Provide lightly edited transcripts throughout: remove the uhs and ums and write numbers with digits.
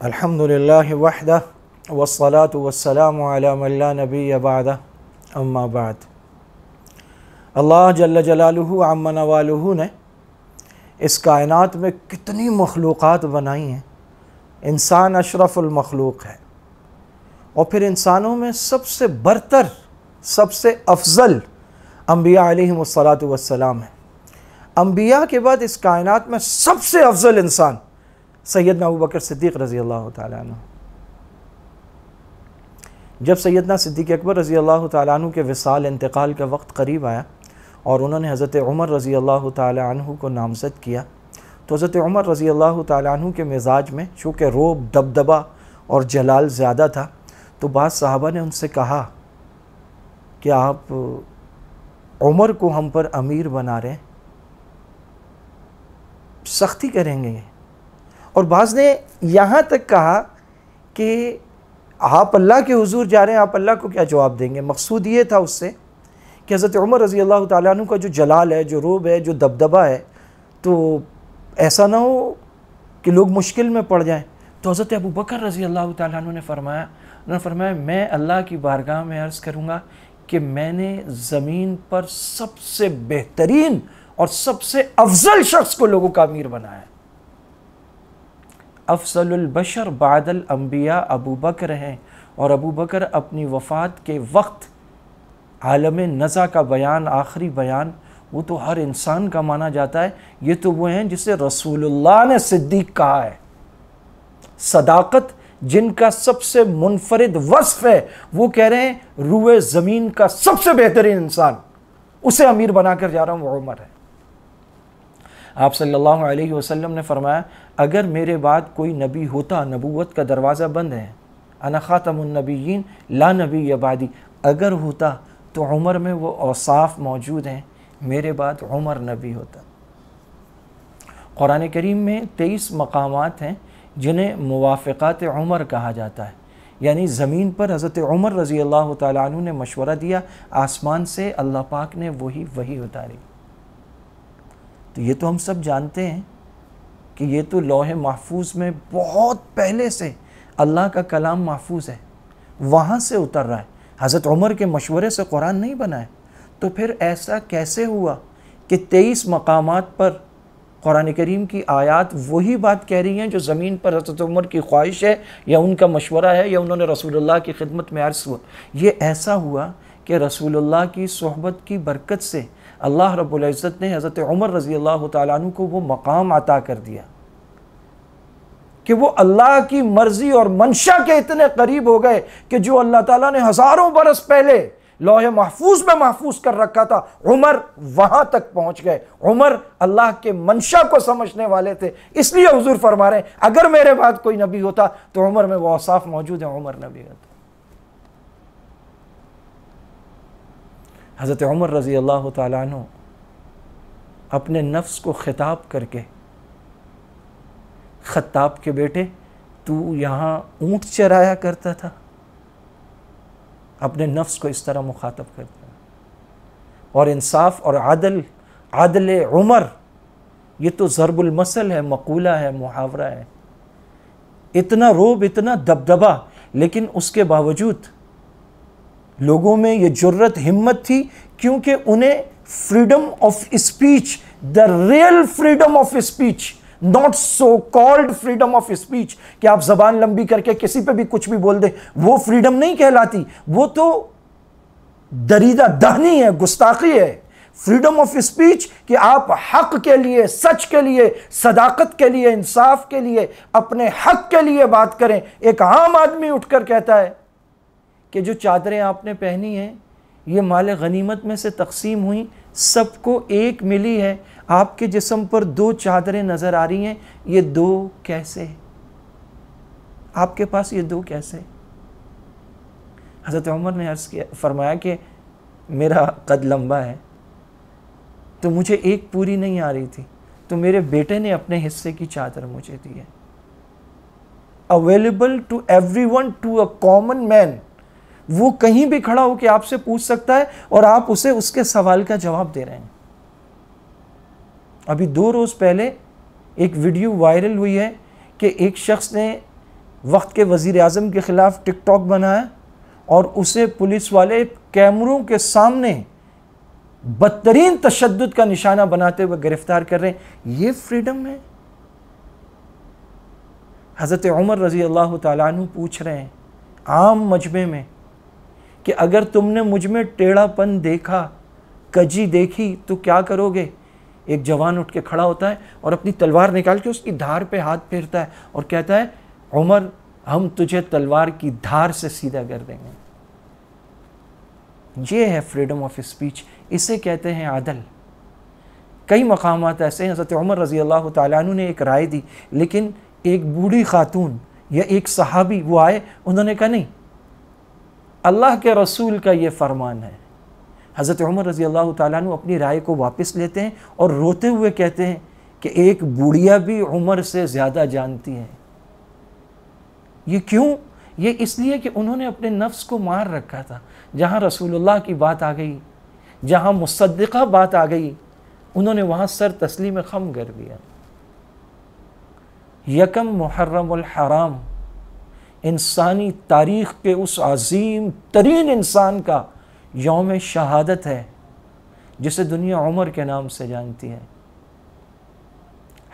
الحمدللہ وحدہ والصلاة والسلام علی من لا نبی بعدہ اما بعد۔ اللہ جل جلالہ عم نوالہ نے اس کائنات میں کتنی مخلوقات بنائی ہیں۔ انسان اشرف المخلوق ہے، اور پھر انسانوں میں سب سے برتر، سب سے افضل انبیاء علیہم السلام ہیں۔ انبیاء کے بعد اس کائنات میں سب سے افضل انسان سیدنا ابوبکر صدیق رضی اللہ تعالیٰ عنہ۔ جب سیدنا صدیق اکبر رضی اللہ تعالیٰ عنہ کے وصال انتقال کا وقت قریب آیا اور انہوں نے حضرت عمر رضی اللہ تعالیٰ عنہ کو نامزد کیا، تو حضرت عمر رضی اللہ تعالیٰ عنہ کے مزاج میں چونکہ رعب، دبدبہ اور جلال زیادہ تھا، تو بعض صحابہ نے ان سے کہا کہ آپ عمر کو ہم پر امیر بنا رہے ہیں، سختی کریں گے۔ اور بعض نے یہاں تک کہا کہ آپ اللہ کے حضور جا رہے ہیں، آپ اللہ کو کیا جواب دیں گے۔ مقصود یہ تھا اس سے کہ حضرت عمر رضی اللہ تعالیٰ عنہ کا جو جلال ہے، جو رعب ہے، جو دبدبہ ہے، تو ایسا نہ ہو کہ لوگ مشکل میں پڑ جائیں۔ تو حضرت ابوبکر رضی اللہ تعالیٰ عنہ نے فرمایا میں اللہ کی بارگاہ میں عرض کروں گا کہ میں نے زمین پر سب سے بہترین اور سب سے افضل شخص کو لوگوں کا امیر بنایا ہے۔ افضل البشر بعد الانبیاء ابو بکر ہیں، اور ابو بکر اپنی وفات کے وقت عالم نزع کا بیان، آخری بیان، وہ تو ہر انسان کا مانا جاتا ہے۔ یہ تو وہ ہیں جسے رسول اللہ نے صدیق کہا ہے۔ صداقت جن کا سب سے منفرد وصف ہے، وہ کہہ رہے ہیں روئے زمین کا سب سے بہترین انسان، اسے امیر بنا کر جا رہا ہوں، وہ عمر ہے۔ آپ صلی اللہ علیہ وسلم نے فرمایا اگر میرے بعد کوئی نبی ہوتا، نبوت کا دروازہ بند ہے، انا خاتم النبیین لا نبی بعدی، اگر ہوتا تو عمر میں وہ اوصاف موجود ہیں، میرے بعد عمر نبی ہوتا۔ قرآن کریم میں 23 مقامات ہیں جنہیں موافقات عمر کہا جاتا ہے، یعنی زمین پر حضرت عمر رضی اللہ تعالیٰ عنہ نے مشورہ دیا، آسمان سے اللہ پاک نے وہی اتاری۔ تو یہ تو ہم سب جانتے ہیں کہ یہ تو لوح محفوظ میں بہت پہلے سے اللہ کا کلام محفوظ ہے، وہاں سے اتر رہا ہے۔ حضرت عمر کے مشورے سے قرآن نہیں بنا ہے، تو پھر ایسا کیسے ہوا کہ 23 مقامات پر قرآن کریم کی آیات وہی بات کہہ رہی ہیں جو زمین پر حضرت عمر کی خواہش ہے، یا ان کا مشورہ ہے، یا انہوں نے رسول اللہ کی خدمت میں عرض ہوا؟ یہ ایسا ہوا کہ رسول اللہ کی صحبت کی برکت سے اللہ رب العزت نے حضرت عمر رضی اللہ تعالیٰ عنہ کو وہ مقام عطا کر دیا کہ وہ اللہ کی مرضی اور منشا کے اتنے قریب ہو گئے کہ جو اللہ تعالیٰ نے ہزاروں برس پہلے لوح محفوظ میں محفوظ کر رکھا تھا، عمر وہاں تک پہنچ گئے۔ عمر اللہ کے منشا کو سمجھنے والے تھے، اس لیے حضور فرما رہے ہیں اگر میرے بعد کوئی نبی ہوتا تو عمر میں وہ اوصاف موجود ہیں، عمر نبی ہوتا۔ حضرت عمر رضی اللہ تعالیٰ عنہ اپنے نفس کو خطاب کر کے، خطاب کے بیٹے تو یہاں اونٹ چرایا کرتا تھا، اپنے نفس کو اس طرح مخاطب کرتا ہے۔ اور انصاف اور عدل عمر، یہ تو ضرب المثل ہے، مقولہ ہے، محاورہ ہے۔ اتنا رعب، اتنا دبدبہ، لیکن اس کے باوجود لوگوں میں یہ جرت، ہمت تھی، کیونکہ انہیں freedom of speech, the real freedom of speech, not so called freedom of speech کہ آپ زبان لمبی کر کے کسی پہ بھی کچھ بھی بول دیں، وہ فریڈم نہیں کہلاتی، وہ تو دریدہ دہنی ہے، گستاخی ہے۔ فریڈم آف اسپیچ کہ آپ حق کے لیے، سچ کے لیے، صداقت کے لیے، انصاف کے لیے، اپنے حق کے لیے بات کریں۔ ایک عام آدمی اٹھ کر کہتا ہے کہ جو چادریں آپ نے پہنی ہیں یہ مال غنیمت میں سے تقسیم ہوئیں، سب کو ایک ملی ہے، آپ کے جسم پر 2 چادریں نظر آ رہی ہیں، یہ 2 کیسے؟ آپ کے پاس یہ 2 کیسے؟ حضرت عمر نے فرمایا کہ میرا قد لمبا ہے تو مجھے ایک پوری نہیں آ رہی تھی، تو میرے بیٹے نے اپنے حصے کی چادر مجھے دی ہے۔ Available to every one, to a common man, وہ کہیں بھی کھڑا ہو کے آپ سے پوچھ سکتا ہے اور آپ اسے اس کے سوال کا جواب دے رہے ہیں۔ ابھی 2 روز پہلے ایک ویڈیو وائرل ہوئی ہے کہ ایک شخص نے وقت کے وزیر اعظم کے خلاف ٹک ٹاک بنایا اور اسے پولیس والے کیمروں کے سامنے بدترین تشدد کا نشانہ بناتے ہوئے گرفتار کر رہے ہیں. یہ فریڈم ہے؟ حضرت عمر رضی اللہ تعالیٰ عنہ پوچھ رہے ہیں عام مجمع میں کہ اگر تم نے مجھ میں ٹیڑھا پن دیکھا، کجی دیکھی تو کیا کرو گے؟ ایک جوان اٹھ کے کھڑا ہوتا ہے اور اپنی تلوار نکال کے اس کی دھار پہ ہاتھ پھیرتا ہے اور کہتا ہے عمر ہم تجھے تلوار کی دھار سے سیدھا کر دیں گے. یہ ہے فریڈم آف اسپیچ، اسے کہتے ہیں عدل. کئی مقامات ایسے ہیں حضرت عمر رضی اللہ تعالیٰ عنہ نے ایک رائے دی، لیکن ایک بوڑھی خاتون یا ایک صحابی وہ آئے، انہوں نے کہا نہیں، اللہ کے رسول کا یہ فرمان ہے. حضرت عمر رضی اللہ تعالیٰ عنہ اپنی رائے کو واپس لیتے ہیں اور روتے ہوئے کہتے ہیں کہ ایک بوڑھیا بھی عمر سے زیادہ جانتی ہے. یہ کیوں؟ یہ اس لیے کہ انہوں نے اپنے نفس کو مار رکھا تھا. جہاں رسول اللہ کی بات آ گئی، جہاں مصدقہ بات آ گئی، انہوں نے وہاں سر تسلیم خم کر دیا. یکم محرم الحرام انسانی تاریخ کے اس عظیم ترین انسان کا یوم شہادت ہے جسے دنیا عمر کے نام سے جانتی ہے.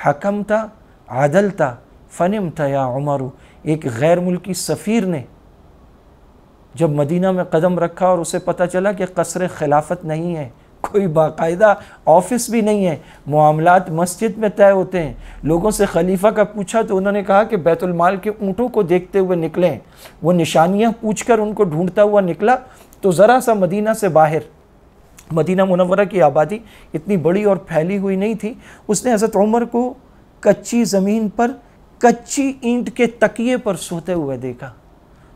حکمتا عدلتا فنمتا یا عمر. ایک غیر ملکی سفیر نے جب مدینہ میں قدم رکھا اور اسے پتہ چلا کہ قصر خلافت نہیں ہے، کوئی باقاعدہ آفس بھی نہیں ہے، معاملات مسجد میں طے ہوتے ہیں، لوگوں سے خلیفہ کا پوچھا تو انہوں نے کہا کہ بیت المال کے اونٹوں کو دیکھتے ہوئے نکلیں. وہ نشانیاں پوچھ کر ان کو ڈھونڈتا ہوا نکلا تو ذرا سا مدینہ سے باہر، مدینہ منورہ کی آبادی اتنی بڑی اور پھیلی ہوئی نہیں تھی، اس نے حضرت عمر کو کچی زمین پر کچی اینٹ کے تکیے پر سوتے ہوئے دیکھا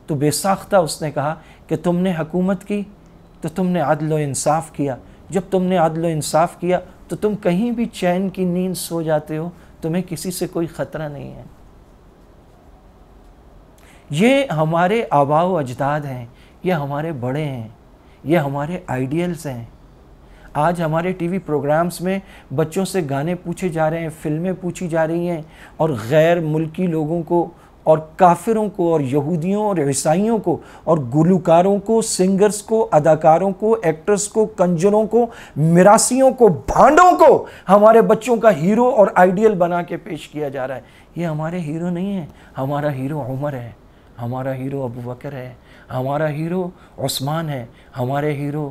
تو بے ساختہ اس نے کہا کہ تم نے حکومت کی تو تم نے عدل و انصاف کیا. جب تم نے عدل و انصاف کیا تو تم کہیں بھی چین کی نیند سو جاتے ہو، تمہیں کسی سے کوئی خطرہ نہیں ہے. یہ ہمارے آباء و اجداد ہیں، یہ ہمارے بڑے ہیں، یہ ہمارے آئیڈیلز ہیں. آج ہمارے ٹی وی پروگرامز میں بچوں سے گانے پوچھے جا رہے ہیں، فلمیں پوچھی جا رہی ہیں، اور غیر ملکی لوگوں کو اور کافروں کو اور یہودیوں اور عیسائیوں کو اور گلوکاروں کو، سنگرز کو، اداکاروں کو، ایکٹرز کو، کنجروں کو، میراثیوں کو، بھانڈوں کو ہمارے بچوں کا ہیرو اور آئیڈیل بنا کے پیش کیا جا رہا ہے. یہ ہمارے ہیرو نہیں ہیں. ہمارا ہیرو عمر ہے، ہمارا ہیرو ابو بکر ہے، ہمارا ہیرو عثمان ہے، ہمارے ہیرو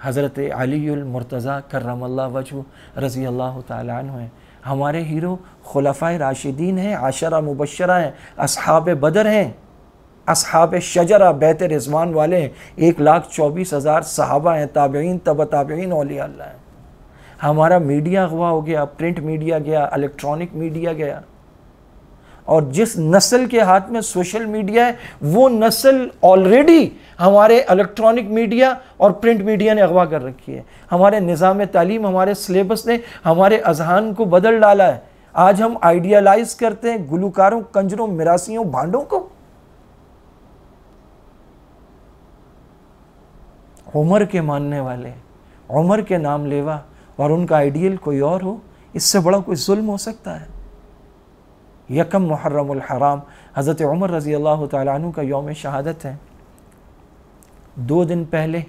حضرت علی المرتضیٰ کرم اللہ وجہ رضی اللہ تعالیٰ عنہ ہیں. ہمارے ہیرو خلفائے راشدین ہیں، عشرہ مبشرہ ہیں، اصحاب بدر ہیں، اصحاب شجرہ بیت رضوان والے ہیں، 1,24,000 صحابہ ہیں، تابعین، تبع تابعین، اولیاء اللہ ہیں. ہمارا میڈیا اغوا ہو گیا، پرنٹ میڈیا گیا، الیکٹرانک میڈیا گیا، اور جس نسل کے ہاتھ میں سوشل میڈیا ہے وہ نسل آلریڈی ہمارے الیکٹرانک میڈیا اور پرنٹ میڈیا نے اغوا کر رکھی ہے. ہمارے نظام تعلیم، ہمارے سلیبس نے ہمارے اذہان کو بدل ڈالا ہے. آج ہم آئیڈیالائز کرتے ہیں گلوکاروں، کنجروں، میراثیوں، بھانڈوں کو. عمر کے ماننے والے، عمر کے نام لیوا، اور ان کا آئیڈیل کوئی اور ہو، اس سے بڑا کوئی ظلم ہو سکتا ہے؟ یکم محرم الحرام حضرت عمر رضی اللہ تعالیٰ عنہ کا یوم شہادت ہے. 2 دن پہلے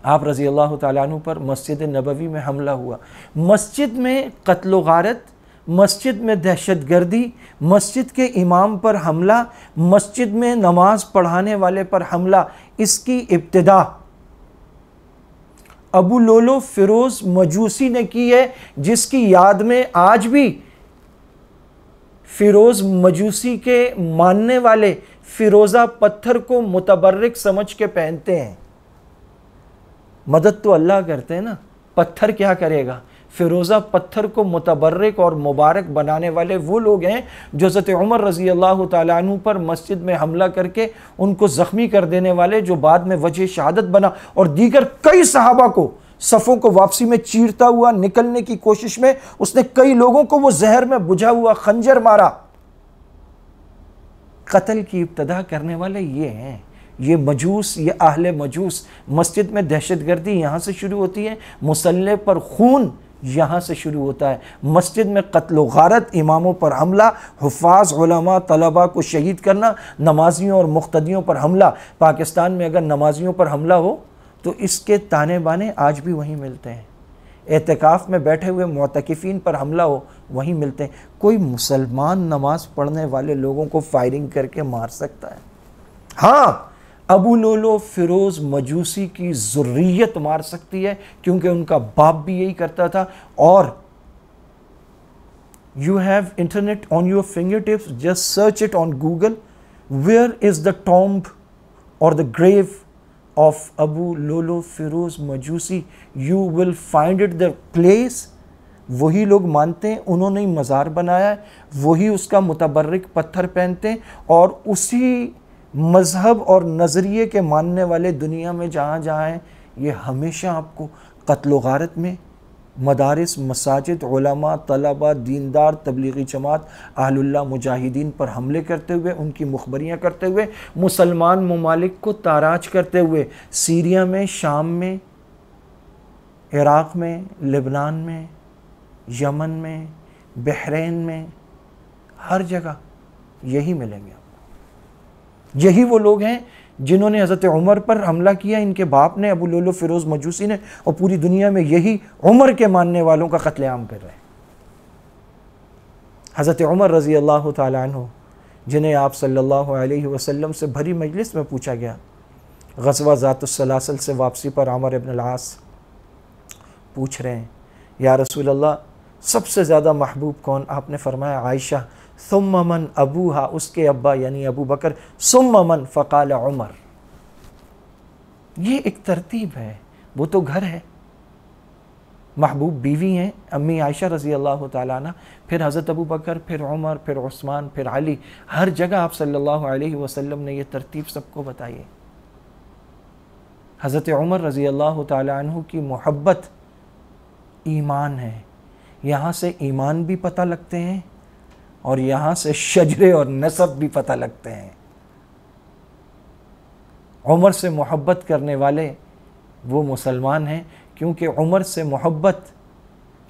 آپ رضی اللہ تعالیٰ عنہ پر مسجد نبوی میں حملہ ہوا. مسجد میں قتل و غارت، مسجد میں دہشت گردی، مسجد کے امام پر حملہ، مسجد میں نماز پڑھانے والے پر حملہ. اس کی ابتدا ابو لولو فیروز مجوسی نے کی ہے، جس کی یاد میں آج بھی فیروز مجوسی کے ماننے والے فیروزہ پتھر کو متبرک سمجھ کے پہنتے ہیں. مدد تو اللہ کرتے ہیں نا، پتھر کیا کرے گا؟ فیروزہ پتھر کو متبرک اور مبارک بنانے والے وہ لوگ ہیں جو حضرت عمر رضی اللہ تعالیٰ عنہ پر مسجد میں حملہ کر کے ان کو زخمی کر دینے والے، جو بعد میں وجہ شہادت بنا اور دیگر کئی صحابہ کو صفوں کو واپسی میں چیرتا ہوا نکلنے کی کوشش میں اس نے کئی لوگوں کو وہ زہر میں بجھا ہوا خنجر مارا. قتل کی ابتدا کرنے والے یہ ہیں، یہ مجوس، یہ اہل مجوس. مسجد میں دہشت گردی یہاں سے شروع ہوتی ہے، مسلح پر خون یہاں سے شروع ہوتا ہے۔ مسجد میں قتل و غارت، اماموں پر حملہ، حفاظ، علماء، طلباء کو شہید کرنا، نمازیوں اور مقتدیوں پر حملہ۔ پاکستان میں اگر نمازیوں پر حملہ ہو تو اس کے تانے بانے آج بھی وہیں ملتے ہیں۔ اعتکاف میں بیٹھے ہوئے معتکفین پر حملہ ہو وہیں ملتے ہیں۔ کوئی مسلمان نماز پڑھنے والے لوگوں کو فائرنگ کر کے مار سکتا ہے؟ ہاں، ابو لولو فیروز مجوسی کی ذریت مار سکتی ہے، کیونکہ ان کا باپ بھی یہی کرتا تھا۔ اور you have internet on your fingertips, just search it on Google, where is the tomb or the grave of Abu Lolo Feroz Majusi, you will find it the place۔ وہی لوگ مانتے ہیں انہوں نے مزار بنایا ہے، وہی اس کا متبرک پتھر پہنتے ہیں، اور اسی مذہب اور نظریے کے ماننے والے دنیا میں جہاں جہاں ہیں، یہ ہمیشہ آپ کو قتل و غارت میں مدارس، مساجد، علماء، طلباء، دیندار، تبلیغی جماعت، اہل اللہ، مجاہدین پر حملے کرتے ہوئے، ان کی مخبریاں کرتے ہوئے، مسلمان ممالک کو تاراج کرتے ہوئے، سیریا میں، شام میں، عراق میں، لبنان میں، یمن میں، بحرین میں، ہر جگہ یہی ملیں گے آپ کو۔ یہی وہ لوگ ہیں جنہوں نے حضرت عمر پر حملہ کیا، ان کے باپ نے، ابو لولو فیروز مجوسی نے، اور پوری دنیا میں یہی عمر کے ماننے والوں کا قتل عام کر رہے ہیں۔ حضرت عمر رضی اللہ تعالیٰ عنہ، جنہیں آپ صلی اللہ علیہ وسلم سے بھری مجلس میں پوچھا گیا، غزوہ ذات السلاسل سے واپسی پر عمر ابن العاص پوچھ رہے ہیں، یا رسول اللہ سب سے زیادہ محبوب کون؟ آپ نے فرمایا عائشہ، ثم من ابوہا، اس کے ابا یعنی ابو بکر، ثم من، فقال عمر۔ یہ ایک ترتیب ہے، وہ تو گھر ہے، محبوب بیوی ہیں امی عائشہ رضی اللہ تعالیٰ عنہ، پھر حضرت ابو بکر، پھر عمر، پھر عثمان، پھر علی، ہر جگہ آپ صلی اللہ علیہ وسلم نے یہ ترتیب سب کو بتائی ہے۔ حضرت عمر رضی اللہ تعالیٰ عنہ کی محبت ایمان ہے، یہاں سے ایمان بھی پتہ لگتے ہیں اور یہاں سے شجرے اور نسب بھی پتہ لگتے ہیں۔ عمر سے محبت کرنے والے وہ مسلمان ہیں، کیونکہ عمر سے محبت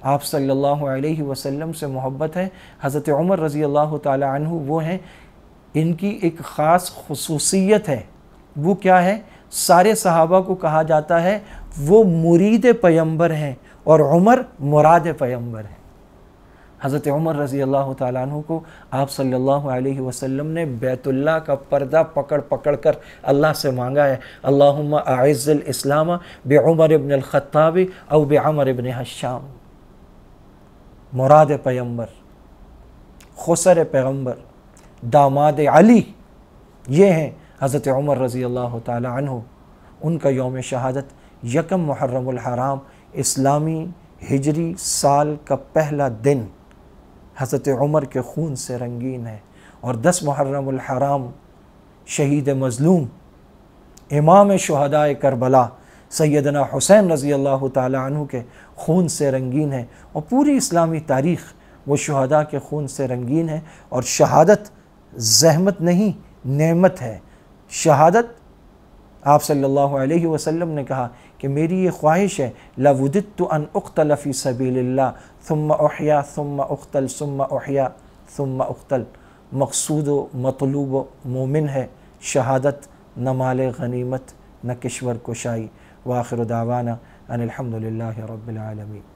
آپ صلی اللہ علیہ وسلم سے محبت ہے۔ حضرت عمر رضی اللہ تعالی عنہ وہ ہیں، ان کی ایک خاص خصوصیت ہے، وہ کیا ہے؟ سارے صحابہ کو کہا جاتا ہے وہ مرید پیغمبر ہیں اور عمر مراد پیغمبر ہیں۔ حضرت عمر رضی اللہ تعالیٰ عنہ کو آپ صلی اللہ علیہ وسلم نے بیت اللہ کا پردہ پکڑ پکڑ کر اللہ سے مانگا ہے، اللہم اعز الاسلام بعمر ابن الخطاب او بعمر ابن حشام۔ مراد پیغمبر، خسر پیغمبر، داماد علی، یہ ہیں حضرت عمر رضی اللہ تعالیٰ عنہ۔ ان کا یوم شہادت یکم محرم الحرام، اسلامی ہجری سال کا پہلا دن، حضرت عمر کے خون سے رنگین ہے، اور 10 محرم الحرام شہید مظلوم امام شہداء کربلا سیدنا حسین رضی اللہ تعالی عنہ کے خون سے رنگین ہے، اور پوری اسلامی تاریخ وہ شہداء کے خون سے رنگین ہے۔ اور شہادت زحمت نہیں، نعمت ہے۔ شہادت، آپ صلی اللہ علیہ وسلم نے کہا کہ میری یہ خواہش ہے، لَوُدِدْتُ أَنْ أُقْتَلَ فِي سَبِيلِ اللَّهِ ثُمَّ أُحْيَا ثُمَّ أُقْتَلْ ثُمَّ أُحْيَا ثُمَّ أُقْتَلْ۔ مقصود و مطلوب و مومن ہے شہادت، نہ مال غنیمت، نہ کشور کشائی۔ وآخر دعوانا ان الحمد للہ رب العالمین۔